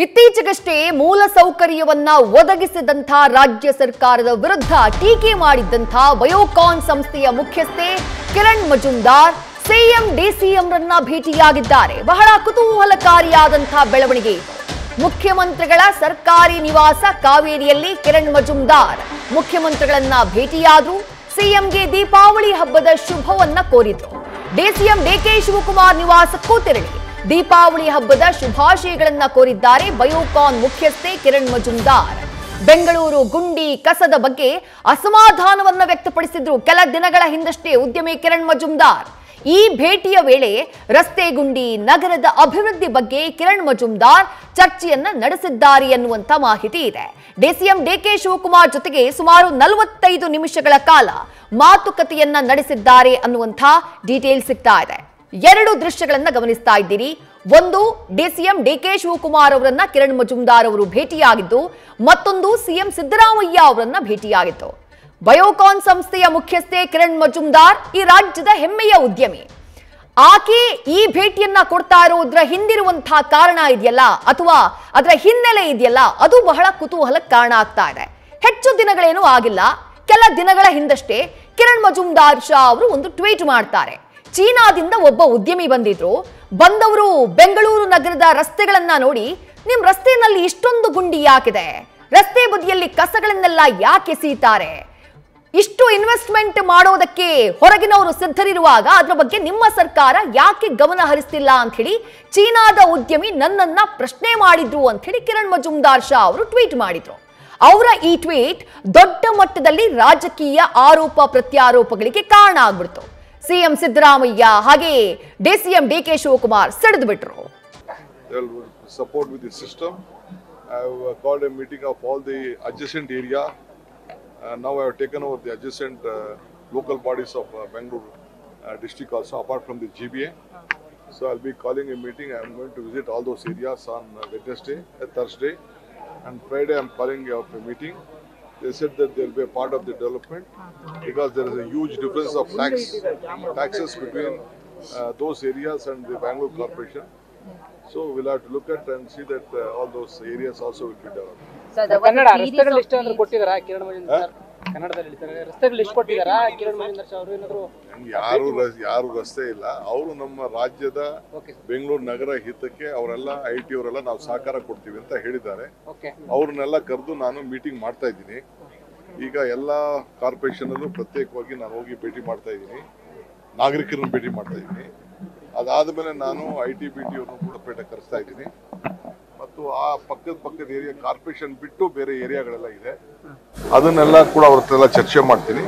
ಇತ್ತೀಚೆಗಷ್ಟೇ ಮೂಲಸೌಕರ್ಯವನ್ನ ಒದಗಿಸಿದಂಥ ರಾಜ್ಯ ಸರ್ಕಾರದ ವಿರುದ್ಧ ಟೀಕೆ ಮಾಡಿದ್ದಂಥ ಬಯೋಕಾನ್ ಸಂಸ್ಥೆಯ ಮುಖ್ಯಸ್ಥೆ ಕಿರಣ್ ಮಜುಮ್ದಾರ್ ಸಿಎಂ ಡಿಸಿಎಂ ರನ್ನ ಭೇಟಿಯಾಗಿದ್ದಾರೆ. ಬಹಳ ಕುತೂಹಲಕಾರಿಯಾದಂಥ ಬೆಳವಣಿಗೆ. ಮುಖ್ಯಮಂತ್ರಿಗಳ ಸರ್ಕಾರಿ ನಿವಾಸ ಕಾವೇರಿಯಲ್ಲಿ ಕಿರಣ್ ಮಜುಮ್ದಾರ್ ಮುಖ್ಯಮಂತ್ರಿಗಳನ್ನ ಭೇಟಿಯಾದ್ರು. ಸಿಎಂಗೆ ದೀಪಾವಳಿ ಹಬ್ಬದ ಶುಭವನ್ನ ಕೋರಿದ್ರು. ಡಿಸಿಎಂ ಡಿಕೆ ಶಿವಕುಮಾರ್ ನಿವಾಸಕ್ಕೂ ತೆರಳಿ ದೀಪಾವಳಿ ಹಬ್ಬದ ಶುಭಾಶಯಗಳನ್ನ ಕೋರಿದ್ದಾರೆ ಬಯೋಕಾನ್ ಮುಖ್ಯಸ್ಥೆ ಕಿರಣ್ ಮಜುಮ್ದಾರ್. ಬೆಂಗಳೂರು ಗುಂಡಿ ಕಸದ ಬಗ್ಗೆ ಅಸಮಾಧಾನವನ್ನ ವ್ಯಕ್ತಪಡಿಸಿದ್ರು ಕೆಲ ದಿನಗಳ ಹಿಂದಷ್ಟೇ ಉದ್ಯಮಿ ಕಿರಣ್ ಮಜುಮ್ದಾರ್. ಈ ಭೇಟಿಯ ವೇಳೆ ರಸ್ತೆ ಗುಂಡಿ ನಗರದ ಅಭಿವೃದ್ಧಿ ಬಗ್ಗೆ ಕಿರಣ್ ಮಜುಮ್ದಾರ್ ಚರ್ಚೆಯನ್ನ ನಡೆಸಿದ್ದಾರೆ ಎನ್ನುವಂತ ಮಾಹಿತಿ ಇದೆ. ಡಿಸಿಎಂ ಡಿಕೆ ಶಿವಕುಮಾರ್ ಜೊತೆಗೆ ಸುಮಾರು 45 ನಿಮಿಷಗಳ ಕಾಲ ಮಾತುಕತೆಯನ್ನ ನಡೆಸಿದ್ದಾರೆ ಅನ್ನುವಂತ ಡೀಟೇಲ್ ಸಿಗ್ತಾ ಇದೆ. ಎರಡು ದೃಶ್ಯಗಳನ್ನ ಗಮನಿಸ್ತಾ ಇದ್ದೀರಿ. ಒಂದು, ಡಿಸಿಎಂ ಡಿಕೆ ಶಿವಕುಮಾರ್ ಅವರನ್ನ ಕಿರಣ್ ಮಜುಮ್ದಾರ್ ಅವರು ಭೇಟಿಯಾಗಿದ್ದು, ಮತ್ತೊಂದು ಸಿಎಂ ಸಿದ್ದರಾಮಯ್ಯ ಅವರನ್ನ ಭೇಟಿಯಾಗಿತ್ತು. ಬಯೋಕಾನ್ ಸಂಸ್ಥೆಯ ಮುಖ್ಯಸ್ಥೆ ಕಿರಣ್ ಮಜುಮ್ದಾರ್ ಈ ರಾಜ್ಯದ ಹೆಮ್ಮೆಯ ಉದ್ಯಮಿ. ಆಕೆ ಈ ಭೇಟಿಯನ್ನ ಕೊಡ್ತಾ ಇರೋದ್ರ ಹಿಂದಿರುವಂತಹ ಕಾರಣ ಇದೆಯಲ್ಲ, ಅಥವಾ ಅದರ ಹಿನ್ನೆಲೆ ಇದೆಯಲ್ಲ, ಅದು ಬಹಳ ಕುತೂಹಲಕ್ಕೆ ಕಾರಣ ಆಗ್ತಾ ಇದೆ. ಹೆಚ್ಚು ದಿನಗಳೇನೂ ಆಗಿಲ್ಲ. ಕೆಲ ದಿನಗಳ ಹಿಂದಷ್ಟೇ ಕಿರಣ್ ಮಜುಮ್ದಾರ್ ಶಾ ಅವರು ಒಂದು ಟ್ವೀಟ್ ಮಾಡ್ತಾರೆ. ಚೀನಾದಿಂದ ಒಬ್ಬ ಉದ್ಯಮಿ ಬಂದವರು ಬೆಂಗಳೂರು ನಗರದ ರಸ್ತೆಗಳನ್ನ ನೋಡಿ, ನಿಮ್ ರಸ್ತೆಯಲ್ಲಿ ಇಷ್ಟೊಂದು ಗುಂಡಿ ಯಾಕಿದೆ, ರಸ್ತೆ ಬದಿಯಲ್ಲಿ ಕಸಗಳನ್ನೆಲ್ಲ ಯಾಕೆ ಎಸೀತಾರೆ, ಇಷ್ಟು ಇನ್ವೆಸ್ಟ್ಮೆಂಟ್ ಮಾಡೋದಕ್ಕೆ ಹೊರಗಿನವರು ಸಿದ್ಧರಿರುವಾಗ ಅದರ ಬಗ್ಗೆ ನಿಮ್ಮ ಸರ್ಕಾರ ಯಾಕೆ ಗಮನ ಹರಿಸ್ತಿಲ್ಲ ಅಂತ ಹೇಳಿ ಚೀನಾದ ಉದ್ಯಮಿ ನನ್ನನ್ನ ಪ್ರಶ್ನೆ ಮಾಡಿದ್ರು ಅಂತ ಹೇಳಿ ಕಿರಣ್ ಮಜುಮ್ದಾರ್ ಶಾ ಅವರು ಟ್ವೀಟ್ ಮಾಡಿದ್ರು. ಅವರ ಈ ಟ್ವೀಟ್ ದೊಡ್ಡ ಮಟ್ಟದಲ್ಲಿ ರಾಜಕೀಯ ಆರೋಪ ಪ್ರತ್ಯಾರೋಪಗಳಿಗೆ ಕಾರಣ ಆಗ್ಬಿಡ್ತು. ಸಿಎಂ ಸಿದ್ದರಾಮಯ್ಯ ಹಾಗೆ ಡಿಸಿಎಂ ಡಿಕೆ ಶಿವಕುಮಾರ್ ಸಿಡಿದು ಬಿಟ್ರು. Support with the system. I have called a meeting of all the adjacent area. Now I have taken over the adjacent local bodies of Bangalore district also, apart from the GBA. So I'll be calling a meeting. I am going to visit all those areas on Wednesday, Thursday, and Friday. I am calling a meeting. They said that there will be a part of the development because there is a huge difference of taxes between those areas and the Bangalore Corporation. So we'll have to look at and see that all those areas also will be developed. Kannada ರಸ್ತೆಗಳ list ಅಂದ್ರೆ ಕೊಟ್ಟಿದ್ದಾರಾ ಕಿರಣ್ ಮಜುಮ್ದಾರ್? ಕನ್ನಡದಲ್ಲಿ ಹೇಳ್ತಾರೆ ರಸ್ತೆಗಳ list ಕೊಟ್ಟಿದ್ದಾರಾ Kiran Majumdar ಅವರು? ಏನಾದ್ರು ಯಾರು ರಸ್ತೆ ಇಲ್ಲ. ಅವರು ನಮ್ಮ ರಾಜ್ಯದ ಬೆಂಗಳೂರು ನಗರ ಹಿತಕ್ಕೆ ಅವರೆಲ್ಲ IT ಅವರೆಲ್ಲ ನಾವು ಸಹಕಾರ ಕೊಡ್ತೀವಿ ಅಂತ ಹೇಳಿದ್ದಾರೆ. ಅವ್ರನ್ನೆಲ್ಲ ಕರೆದು ನಾನು ಮೀಟಿಂಗ್ ಮಾಡ್ತಾ ಇದ್ದೀನಿ. ಈಗ ಎಲ್ಲ ಕಾರ್ಪೊರೇಷನ್ ಅಲ್ಲೂ ಪ್ರತ್ಯೇಕವಾಗಿ ನಾನು ಹೋಗಿ ಭೇಟಿ ಮಾಡ್ತಾ ಇದ್ದೀನಿ, ನಾಗರಿಕರನ್ನು ಭೇಟಿ ಮಾಡ್ತಾ ಇದ್ದೀನಿ. ಅದಾದ್ಮೇಲೆ ನಾನು IT-BT ಅವ್ರನ್ನು ಕೂಡ ಪೇಟೆ ಕರೆಸ್ತಾ ಇದ್ದೀನಿ. ಮತ್ತು ಆ ಪಕ್ಕದ ಏರಿಯಾ ಕಾರ್ಪೊರೇಷನ್ ಬಿಟ್ಟು ಬೇರೆ ಏರಿಯಾಗಳೆಲ್ಲ ಇದೆ, ಅದನ್ನೆಲ್ಲ ಕೂಡ ಅವ್ರ ಹತ್ರ ಎಲ್ಲ ಚರ್ಚೆ ಮಾಡ್ತೀನಿ.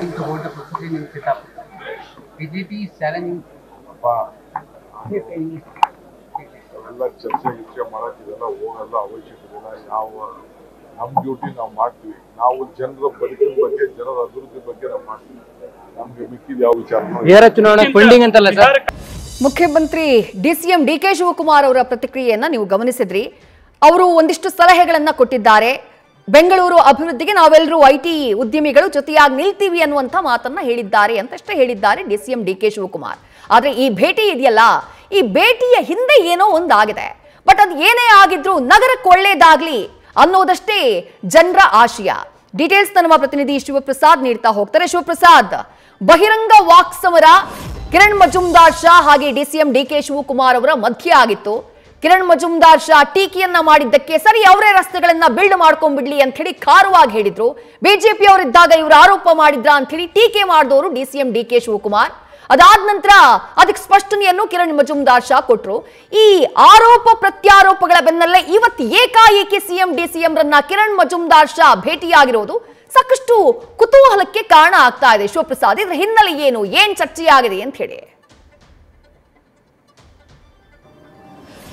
ಎಲ್ಲ ಚರ್ಚೆ ಮಾಡಕ್ಕಿದೆಲ್ಲ ಹೋಗಲ್ಲ, ಅವಶ್ಯಕತೆ ಇಲ್ಲ. ನಮ್ಮ ಡ್ಯೂಟಿ ನಾವು ಮಾಡ್ತೀವಿ. ನಾವು ಜನರ ಬದುಕಿನ ಬಗ್ಗೆ, ಜನರ ಅಭಿವೃದ್ಧಿ ಬಗ್ಗೆ ನಾವು ಮಾಡ್ತೀವಿ. ನಮ್ಗೆ ಮಿಕ್ಕಿದ ಯಾವ ವಿಚಾರ. ಮುಖ್ಯಮಂತ್ರಿ ಡಿಸಿಎಂ ಡಿಕೆ ಶಿವಕುಮಾರ್ ಅವರ ಪ್ರತಿಕ್ರಿಯೆಯನ್ನ ನೀವು ಗಮನಿಸಿದ್ರಿ. ಅವರು ಒಂದಿಷ್ಟು ಸಲಹೆಗಳನ್ನ ಕೊಟ್ಟಿದ್ದಾರೆ. ಬೆಂಗಳೂರು ಅಭಿವೃದ್ಧಿಗೆ ನಾವೆಲ್ಲರೂ IT ಉದ್ಯಮಿಗಳು ಜೊತೆಯಾಗಿ ನಿಲ್ತೀವಿ ಅನ್ನುವಂಥ ಮಾತನ್ನ ಹೇಳಿದ್ದಾರೆ ಅಂತಷ್ಟೇ ಹೇಳಿದ್ದಾರೆ ಡಿಸಿಎಂ ಡಿಕೆ ಶಿವಕುಮಾರ್. ಆದ್ರೆ ಈ ಭೇಟಿ ಇದೆಯಲ್ಲ, ಈ ಭೇಟಿಯ ಹಿಂದೆ ಏನೋ ಒಂದಾಗಿದೆ. ಬಟ್ ಅದು ಏನೇ ಆಗಿದ್ರು ನಗರಕ್ಕೆ ಒಳ್ಳೇದಾಗ್ಲಿ ಅನ್ನೋದಷ್ಟೇ ಜನರ ಆಶಯ. ಡೀಟೇಲ್ಸ್ ನಮ್ಮ ಪ್ರತಿನಿಧಿ ಶಿವಪ್ರಸಾದ್ ನೀಡ್ತಾ ಹೋಗ್ತಾರೆ. ಶಿವಪ್ರಸಾದ್, ಬಹಿರಂಗ ವಾಕ್ ಸಮರ ಕಿರಣ್ ಮಜುಮ್ದಾರ್ ಶಾ ಹಾಗೆ ಡಿಸಿಎಂ ಡಿಕೆ ಶಿವಕುಮಾರ್ ಅವರ ಮಧ್ಯೆ ಆಗಿತ್ತು. ಕಿರಣ್ ಮಜುಮ್ದಾರ್ ಶಾ ಟೀಕೆಯನ್ನ ಮಾಡಿದ್ದಕ್ಕೆ ಸರಿ ಅವರೇ ರಸ್ತೆಗಳನ್ನ ಬಿಲ್ಡ್ ಮಾಡ್ಕೊಂಡ್ಬಿಡ್ಲಿ ಅಂತ ಹೇಳಿ ಖಾರವಾಗಿ ಹೇಳಿದ್ರು. ಬಿಜೆಪಿ ಅವರಿದ್ದಾಗ ಇವರು ಆರೋಪ ಮಾಡಿದ್ರ ಅಂತ ಹೇಳಿ ಟೀಕೆ ಮಾಡಿದವರು ಡಿಸಿಎಂ ಡಿಕೆ ಶಿವಕುಮಾರ್. ಅದಾದ ನಂತರ ಅದಕ್ಕೆ ಸ್ಪಷ್ಟನೆಯನ್ನು ಕಿರಣ್ ಮಜುಮ್ದಾರ್ ಶಾ ಕೊಟ್ರು. ಈ ಆರೋಪ ಪ್ರತ್ಯಾರೋಪಗಳ ಬೆನ್ನಲ್ಲೇ ಇವತ್ತು ಏಕಾಏಕಿ ಸಿಎಂ ಡಿಸಿಎಂ ರನ್ನ ಕಿರಣ್ ಮಜುಮ್ದಾರ್ ಶಾ ಭೇಟಿಯಾಗಿರೋದು ಸಾಕಷ್ಟು ಕುತೂಹಲಕ್ಕೆ ಕಾರಣ ಆಗ್ತಾ ಇದೆ. ಶಿವಪ್ರಸಾದ್, ಇದ್ರ ಹಿನ್ನೆಲೆ ಏನು, ಏನ್ ಚರ್ಚೆಯಾಗಿದೆ ಅಂತ ಹೇಳಿ?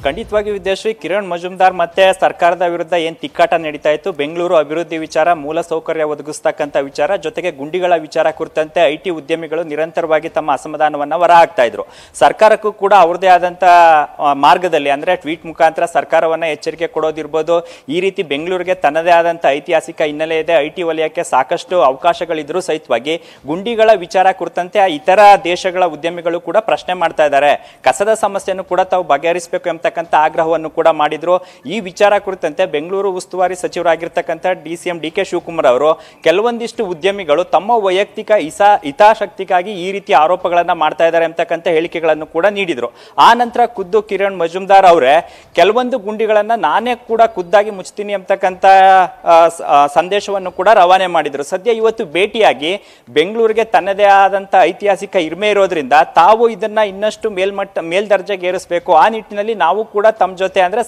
ಖಂಡಿತವಾಗಿ ವಿದ್ಯಾಶ್ರೀ, ಕಿರಣ್ ಮಜುಮ್ದಾರ್ ಮತ್ತೆ ಸರ್ಕಾರದ ವಿರುದ್ಧ ಏನ್ ತಿಕ್ಕಾಟ ನಡೀತಾ ಇತ್ತು, ಬೆಂಗಳೂರು ಅಭಿವೃದ್ಧಿ ವಿಚಾರ, ಮೂಲಸೌಕರ್ಯ ಒದಗಿಸ್ತಕ್ಕಂಥ ವಿಚಾರ, ಜೊತೆಗೆ ಗುಂಡಿಗಳ ವಿಚಾರ ಕುರಿತಂತೆ IT ಉದ್ಯಮಿಗಳು ನಿರಂತರವಾಗಿ ತಮ್ಮ ಅಸಮಾಧಾನವನ್ನ ಹೊರಹಾಕ್ತಾ ಇದ್ರು. ಸರ್ಕಾರಕ್ಕೂ ಕೂಡ ಅವ್ರದೇ ಆದಂತ ಮಾರ್ಗದಲ್ಲಿ, ಅಂದ್ರೆ ಟ್ವೀಟ್ ಮುಖಾಂತರ ಸರ್ಕಾರವನ್ನ ಎಚ್ಚರಿಕೆ ಕೊಡೋದಿರ್ಬೋದು. ಈ ರೀತಿ ಬೆಂಗಳೂರಿಗೆ ತನ್ನದೇ ಆದಂತ ಐತಿಹಾಸಿಕ ಹಿನ್ನೆಲೆ ಇದೆ, IT ವಲಯಕ್ಕೆ ಸಾಕಷ್ಟು ಅವಕಾಶಗಳಿದ್ರು ಸಹಿತವಾಗಿ ಗುಂಡಿಗಳ ವಿಚಾರ ಕುರಿತಂತೆ ಇತರ ದೇಶಗಳ ಉದ್ಯಮಿಗಳು ಕೂಡ ಪ್ರಶ್ನೆ ಮಾಡ್ತಾ ಇದ್ದಾರೆ. ಕಸದ ಸಮಸ್ಯೆಯನ್ನು ಕೂಡ ತಾವು ಬಗೆಹರಿಸಬೇಕು ಎಂಬ ಅಂತಕ್ಕಂಥ ಆಗ್ರಹವನ್ನು ಕೂಡ ಮಾಡಿದ್ರು. ಈ ವಿಚಾರ ಕುರಿತಂತೆ ಬೆಂಗಳೂರು ಉಸ್ತುವಾರಿ ಸಚಿವರಾಗಿರ್ತಕ್ಕಂಥ DCM DK ಶಿವಕುಮಾರ್ ಅವರು ಕೆಲವೊಂದಿಷ್ಟು ಉದ್ಯಮಿಗಳು ತಮ್ಮ ವೈಯಕ್ತಿಕ ಹಿತಾಸಕ್ತಿಗಾಗಿ ಈ ರೀತಿ ಆರೋಪಗಳನ್ನ ಮಾಡ್ತಾ ಇದ್ದಾರೆ ಅಂತಕ್ಕಂಥ ಹೇಳಿಕೆಗಳನ್ನು ಕೂಡ ನೀಡಿದ್ರು. ಆ ನಂತರ ಖುದ್ದು ಕಿರಣ್ ಮಜುಮ್ದಾರ್ ಅವರೇ ಕೆಲವೊಂದು ಗುಂಡಿಗಳನ್ನ ನಾನೇ ಕೂಡ ಖುದ್ದಾಗಿ ಮುಚ್ತೀನಿ ಅಂತಕ್ಕಂಥ ಸಂದೇಶವನ್ನು ಕೂಡ ರವಾನೆ ಮಾಡಿದ್ರು. ಸದ್ಯ ಇವತ್ತು ಭೇಟಿಯಾಗಿ ಬೆಂಗಳೂರಿಗೆ ತನ್ನದೇ ಆದಂತ ಐತಿಹಾಸಿಕ ಹಿರಿಮೆ ಇರೋದ್ರಿಂದ ತಾವು ಇದನ್ನ ಇನ್ನಷ್ಟು ಮೇಲ್ದರ್ಜೆಗೆ ಏರಿಸಬೇಕು, ಆ ನಿಟ್ಟಿನಲ್ಲಿ ನಾವು ಕೂಡ ತಮ್ಮ ಜೊತೆ ಅಂದ್ರೆ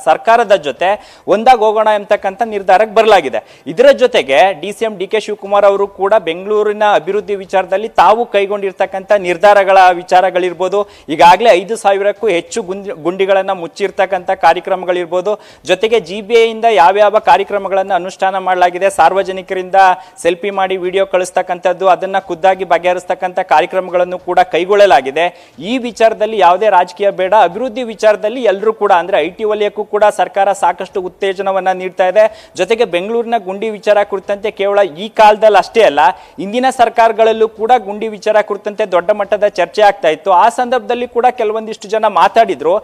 ಸರ್ಕಾರದ ಜೊತೆ ಒಂದಾಗಿ ಹೋಗೋಣ ಎಂತಕ್ಕಂಥ ನಿರ್ಧಾರಕ್ಕೆ ಬರಲಾಗಿದೆ. ಇದರ ಜೊತೆಗೆ DCM DK ಶಿವಕುಮಾರ್ ಅವರು ಕೂಡ ಬೆಂಗಳೂರಿನ ಅಭಿವೃದ್ಧಿ ವಿಚಾರದಲ್ಲಿ ತಾವು ಕೈಗೊಂಡಿರ್ತಕ್ಕಂಥ ನಿರ್ಧಾರಗಳ ವಿಚಾರಗಳಿರ್ಬೋದು, ಈಗಾಗಲೇ 5,000ಕ್ಕೂ ಹೆಚ್ಚು ಗುಂಡಿಗಳನ್ನ ಮುಚ್ಚಿರ್ತಕ್ಕಂಥ ಕಾರ್ಯಕ್ರಮಗಳಿರ್ಬೋದು, ಜೊತೆಗೆ GBA ಇಂದ ಯಾವ್ಯಾವ ಕಾರ್ಯಕ್ರಮಗಳನ್ನು ಅನುಷ್ಠಾನ ಮಾಡಲಾಗಿದೆ, ಸಾರ್ವಜನಿಕರಿಂದ ಸೆಲ್ಫಿ ಮಾಡಿ ವಿಡಿಯೋ ಕಳಿಸ್ತಕ್ಕಂಥದ್ದು, ಅದನ್ನ ಖುದ್ದಾಗಿ ಬಗೆಹರಿಸ್ತಕ್ಕಂಥ ಕಾರ್ಯಕ್ರಮಗಳನ್ನು ಕೂಡ ಕೈಗೊಳ್ಳಲಾಗಿದೆ. ಈ ವಿಚಾರದಲ್ಲಿ ಯಾವುದೇ ರಾಜಕೀಯ ಬೇಡ, ಅಭಿವೃದ್ಧಿ ವಿಚಾರದಲ್ಲಿ ಎಲ್ಲರೂ ಕೂಡ ಅಂದ್ರೆ IT ವಲಯಕ್ಕೂ ಕೂಡ ಸರ್ಕಾರ ಸಾಕಷ್ಟು ಉತ್ತೇಜನವನ್ನ ನೀಡ್ತಾ ಇದೆ. ಜೊತೆಗೆ ಬೆಂಗಳೂರಿನ ಗುಂಡಿ ವಿಚಾರ ಕುರಿತಂತೆ ಕೇವಲ ಈ ಕಾಲದಲ್ಲಿ ಅಷ್ಟೇ ಅಲ್ಲ, ಇಂದಿನ ಸರ್ಕಾರಗಳಲ್ಲೂ ಕೂಡ ಗುಂಡಿ ವಿಚಾರ ಕುರಿತಂತೆ ದೊಡ್ಡ ಮಟ್ಟದ ಚರ್ಚೆ ಆಗ್ತಾ ಇತ್ತು. ಆ ಸಂದರ್ಭದಲ್ಲಿ ಕೂಡ ಕೆಲವೊಂದಿಷ್ಟು ಜನ ಮಾತಾಡಿದ್ರು.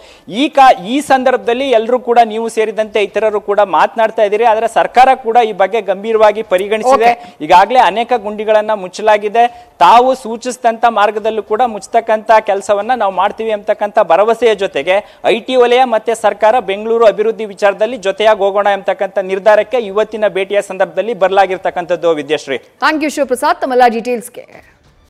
ಈ ಸಂದರ್ಭದಲ್ಲಿ ಎಲ್ಲರೂ ಕೂಡ ನೀವು ಸೇರಿದಂತೆ ಇತರರು ಕೂಡ ಮಾತನಾಡ್ತಾ ಇದ್ದೀರಿ, ಆದರೆ ಸರ್ಕಾರ ಕೂಡ ಈ ಬಗ್ಗೆ ಗಂಭೀರವಾಗಿ ಪರಿಗಣಿಸಿದೆ. ಈಗಾಗಲೇ ಅನೇಕ ಗುಂಡಿಗಳನ್ನ ಮುಚ್ಚಲಾಗಿದೆ. ತಾವು ಸೂಚಿಸಿದಂತ ಮಾರ್ಗದಲ್ಲೂ ಕೂಡ ಮುಚ್ಚತಕ್ಕಂತ ಕೆಲಸವನ್ನ ನಾವು ಮಾಡ್ತೀವಿ ಅಂತಕ್ಕಂಥ ಭರವಸೆಯ ಜೊತೆಗೆ IT ವಲಯ ಮತ್ತೆ ಸರ್ಕಾರ ಬೆಂಗಳೂರು ಅಭಿವೃದ್ಧಿ ವಿಚಾರದಲ್ಲಿ ಜೊತೆಯಾಗಿ ಹೋಗೋಣ ಎಂತಕ್ಕಂಥ ನಿರ್ಧಾರಕ್ಕೆ ಇವತ್ತಿನ ಭೇಟಿಯ ಸಂದರ್ಭದಲ್ಲಿ ಬರಲಾಗಿರ್ತಕ್ಕಂಥದ್ದು. ವಿದ್ಯಾಶ್ರೀ, ಥ್ಯಾಂಕ್ ಯು ಶಿವಪ್ರಸಾದ್ ತಮ್ಮೆಲ್ಲ ಡೀಟೇಲ್ಸ್ಗೆ.